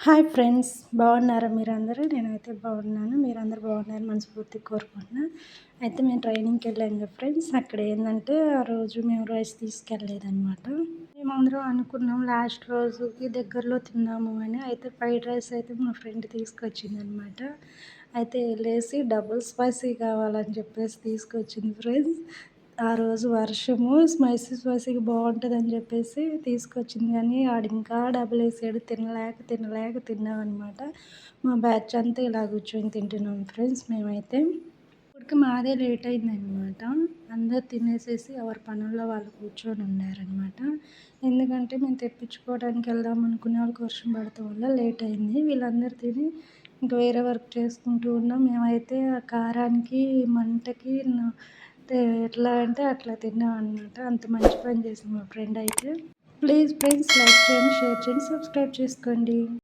Hi friends, బాగున్నారా మీరందరూ? నేనైతే బాగున్నాను. మీరందరూ బాగున్నారని మనస్ఫూర్తిగా కోరుకుంటున్నా. అయితే మేము ట్రైనింగ్‌కి వెళ్ళాం కదా ఫ్రెండ్స్. అక్కడ ఏందంటే ఆ రోజు మేము రైస్ తీసుకెళ్ళలేదనమాట. మేమందరం అనుకున్నాం లాస్ట్ రోజుకి దగ్గరలో తిందాము అని. అయితే ఫ్రైడ్ రైస్ అయితే మా ఫ్రెండ్ తీసుకొచ్చిందనమాట. అయితే వెళ్ళేసి డబుల్ స్పైసీ కావాలని చెప్పేసి తీసుకొచ్చింది ఫ్రెండ్స్. ఆ రోజు వర్షము స్పైసీగా బాగుంటుందని చెప్పేసి తీసుకొచ్చింది, కానీ ఆడింకా డబులేసాడు. తినలేక తిన్నామనమాట. మా బ్యాచ్ అంతా ఇలా కూర్చొని తింటున్నాం ఫ్రెండ్స్ మేమైతే. ఇప్పటికి మాదే లేట్ అయిందనమాట. అందరు తినేసేసి ఎవరి పనుల్లో వాళ్ళు కూర్చొని ఉన్నారనమాట. ఎందుకంటే మేము తెప్పించుకోవడానికి వెళ్దాం అనుకునే వాళ్ళకి వర్షం పడటం వల్ల లేట్ అయింది. వీళ్ళందరూ తిని ఇంకా వేరే వర్క్ చేసుకుంటూ ఉన్నాం. మేమైతే ఆ కారానికి మంటకి ఎట్లా అంటే అట్లా తిన్నామన్నమాట. అంత మంచి పని చేసింది మా ఫ్రెండ్ అయితే. ప్లీజ్ ఫ్రెండ్స్, లైక్ చేయండి, షేర్ చేయండి, సబ్స్క్రైబ్ చేసుకోండి.